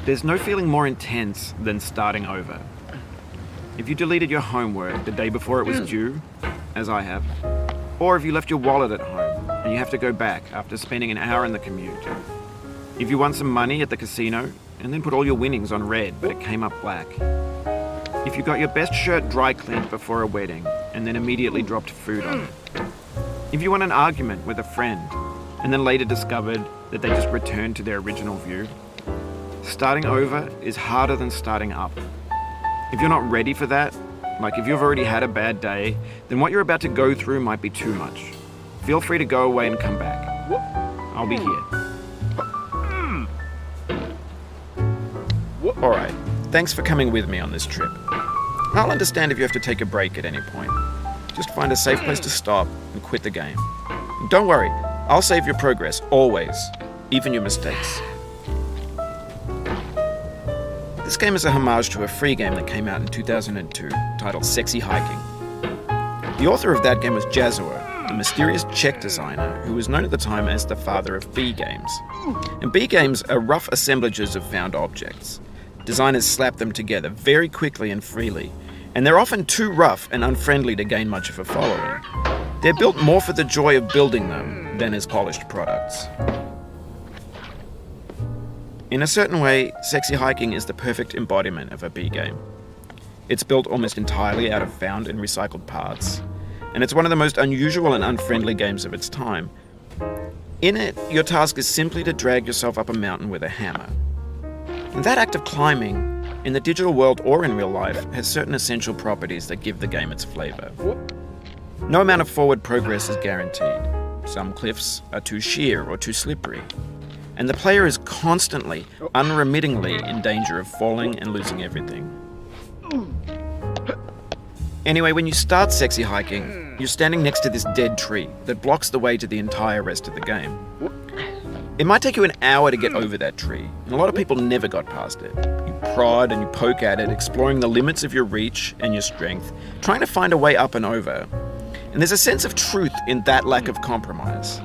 There's no feeling more intense than starting over. If you deleted your homework the day before it was due, as I have, or if you left your wallet at home and you have to go back after spending an hour in the commute. If you won some money at the casino and then put all your winnings on red but it came up black. If you got your best shirt dry cleaned before a wedding and then immediately dropped food on it. If you won an argument with a friend and then later discovered that they just returned to their original view. Starting over is harder than starting up. If you're not ready for that, like if you've already had a bad day, then what you're about to go through might be too much. Feel free to go away and come back. I'll be here. Alright, thanks for coming with me on this trip. I'll understand if you have to take a break at any point. Just find a safe place to stop and quit the game. And don't worry, I'll save your progress, always, even your mistakes. This game is a homage to a free game that came out in 2002, titled Sexy Hiking. The author of that game was Jazzuo, a mysterious Czech designer who was known at the time as the father of B games. And B games are rough assemblages of found objects. Designers slap them together very quickly and freely, and they're often too rough and unfriendly to gain much of a following. They're built more for the joy of building them than as polished products. In a certain way, Sexy Hiking is the perfect embodiment of a B game. It's built almost entirely out of found and recycled parts, and it's one of the most unusual and unfriendly games of its time. In it, your task is simply to drag yourself up a mountain with a hammer. And that act of climbing, in the digital world or in real life, has certain essential properties that give the game its flavor. No amount of forward progress is guaranteed. Some cliffs are too sheer or too slippery. And the player is constantly, unremittingly in danger of falling and losing everything. Anyway, when you start Sexy Hiking, you're standing next to this dead tree that blocks the way to the entire rest of the game. It might take you an hour to get over that tree, and a lot of people never got past it. You prod and you poke at it, exploring the limits of your reach and your strength, trying to find a way up and over. And there's a sense of truth in that lack of compromise.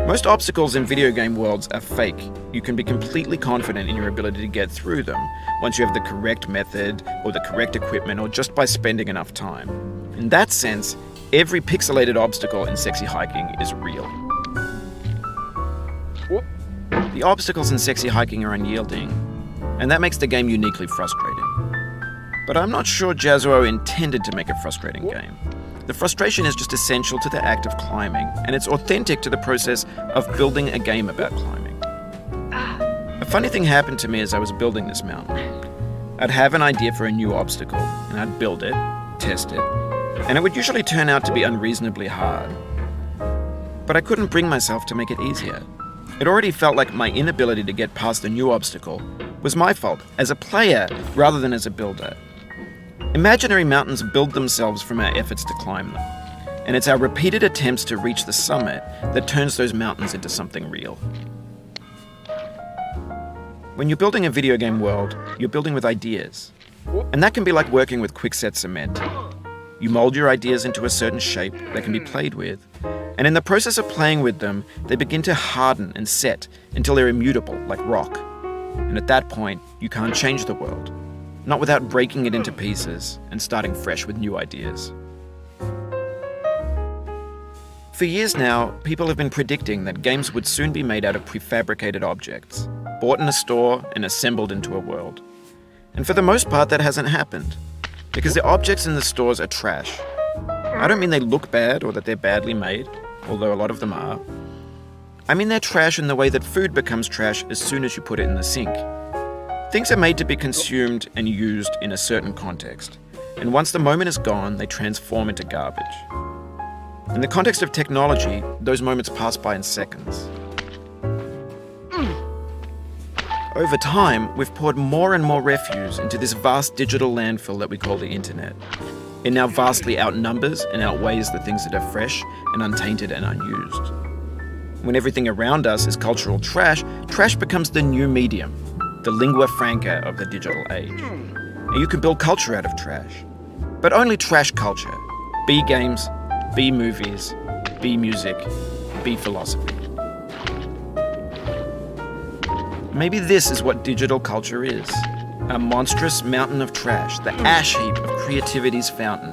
Most obstacles in video game worlds are fake. You can be completely confident in your ability to get through them once you have the correct method or the correct equipment or just by spending enough time. In that sense, every pixelated obstacle in Sexy Hiking is real. The obstacles in Sexy Hiking are unyielding, and that makes the game uniquely frustrating. But I'm not sure Jazzuo intended to make a frustrating game. The frustration is just essential to the act of climbing, and it's authentic to the process of building a game about climbing. A funny thing happened to me as I was building this mountain. I'd have an idea for a new obstacle, and I'd build it, test it, and it would usually turn out to be unreasonably hard. But I couldn't bring myself to make it easier. It already felt like my inability to get past the new obstacle was my fault as a player rather than as a builder. Imaginary mountains build themselves from our efforts to climb them, and it's our repeated attempts to reach the summit that turns those mountains into something real. When you're building a video game world, you're building with ideas, and that can be like working with quickset cement. You mold your ideas into a certain shape that can be played with, and in the process of playing with them, they begin to harden and set until they're immutable, like rock. And at that point, you can't change the world. Not without breaking it into pieces and starting fresh with new ideas. For years now, people have been predicting that games would soon be made out of prefabricated objects, bought in a store and assembled into a world. And for the most part, that hasn't happened, because the objects in the stores are trash. I don't mean they look bad or that they're badly made, although a lot of them are. I mean they're trash in the way that food becomes trash as soon as you put it in the sink. Things are made to be consumed and used in a certain context, and once the moment is gone, they transform into garbage. In the context of technology, those moments pass by in seconds. Over time, we've poured more and more refuse into this vast digital landfill that we call the internet. It now vastly outnumbers and outweighs the things that are fresh and untainted and unused. When everything around us is cultural trash, trash becomes the new medium, the lingua franca of the digital age. And you can build culture out of trash. But only trash culture. Be games, be movies, be music, be philosophy. Maybe this is what digital culture is. A monstrous mountain of trash, the ash heap of creativity's fountain.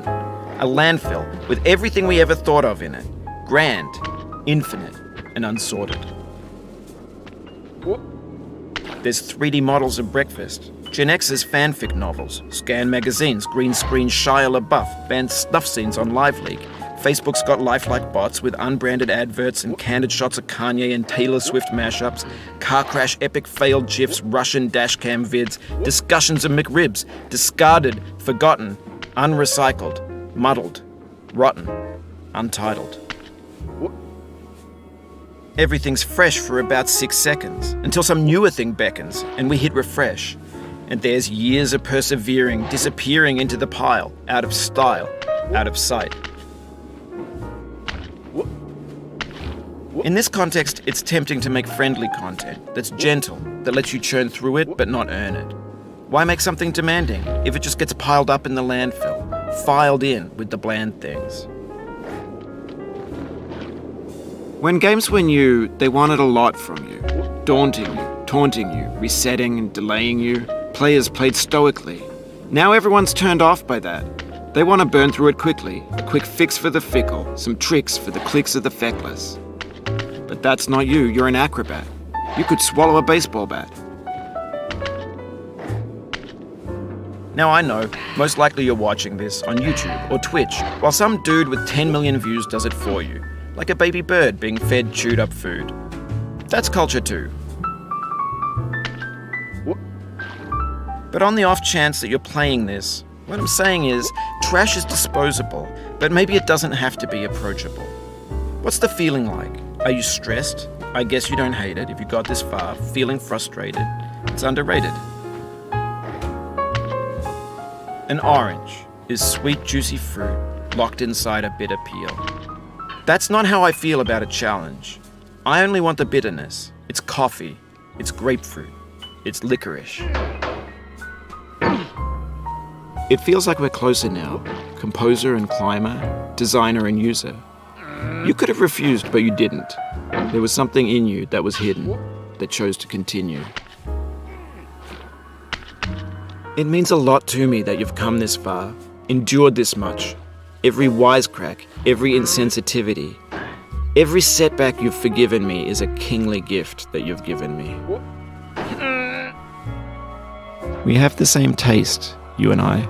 A landfill with everything we ever thought of in it. Grand, infinite, and unsorted. There's 3D models of breakfast, Gen X's fanfic novels, scan magazines, green screen Shia LaBeouf, banned snuff scenes on LiveLeak. Facebook's got lifelike bots with unbranded adverts and candid shots of Kanye and Taylor Swift mashups, car crash epic failed GIFs, Russian dashcam vids, discussions of McRibs, discarded, forgotten, unrecycled, muddled, rotten, untitled. Everything's fresh for about 6 seconds, until some newer thing beckons and we hit refresh. And there's years of persevering disappearing into the pile, out of style, out of sight. In this context, it's tempting to make friendly content that's gentle, that lets you churn through it but not earn it. Why make something demanding if it just gets piled up in the landfill, filed in with the bland things? When games were new, they wanted a lot from you. Daunting you, taunting you, resetting and delaying you. Players played stoically. Now everyone's turned off by that. They want to burn through it quickly. A quick fix for the fickle, some tricks for the clicks of the feckless. But that's not you, you're an acrobat. You could swallow a baseball bat. Now I know, most likely you're watching this on YouTube or Twitch, while some dude with 10 million views does it for you. Like a baby bird being fed chewed up food. That's culture too. But on the off chance that you're playing this, what I'm saying is, trash is disposable, but maybe it doesn't have to be approachable. What's the feeling like? Are you stressed? I guess you don't hate it if you got this far, feeling frustrated. It's underrated. An orange is sweet, juicy fruit locked inside a bitter peel. That's not how I feel about a challenge. I only want the bitterness. It's coffee. It's grapefruit. It's licorice. It feels like we're closer now. Composer and climber, designer and user. You could have refused, but you didn't. There was something in you that was hidden, that chose to continue. It means a lot to me that you've come this far, endured this much. Every wisecrack, every insensitivity, every setback you've forgiven me is a kingly gift that you've given me. We have the same taste, you and I.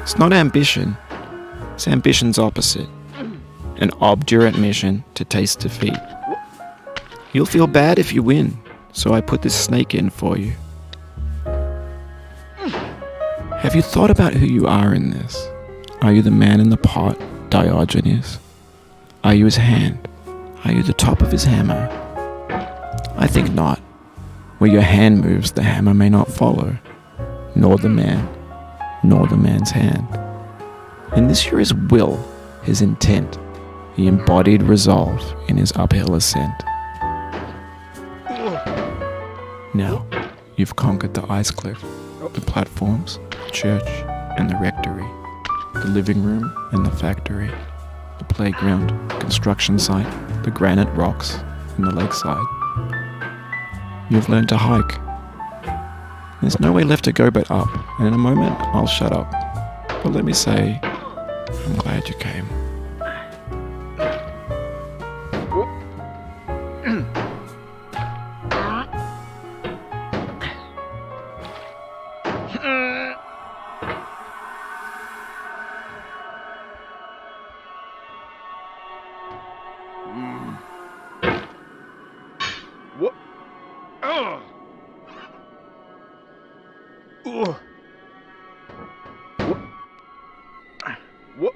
It's not ambition, it's ambition's opposite. An obdurate mission to taste defeat. You'll feel bad if you win, so I put this snake in for you. Have you thought about who you are in this? Are you the man in the pot, Diogenes? Are you his hand? Are you the top of his hammer? I think not. Where your hand moves, the hammer may not follow, nor the man, nor the man's hand. And this here is will, his intent, the embodied resolve in his uphill ascent. Now, you've conquered the ice cliff, the platforms, the church, and the rectory, the living room and the factory, the playground, the construction site, the granite rocks, and the lakeside. You've learned to hike. There's no way left to go but up, and in a moment I'll shut up. But let me say, I'm glad you came. What? Ugh. Ugh. What? What?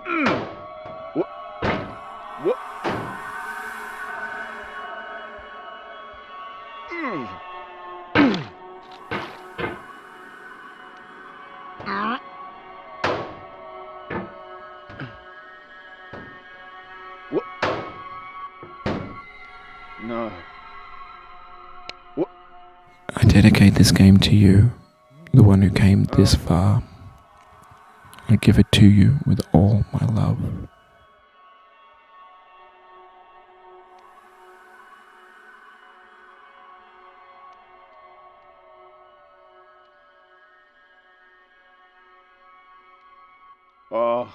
What? What? What? No. What? I dedicate this game to you, the one who came this far. I give it to you with all my love. Oh.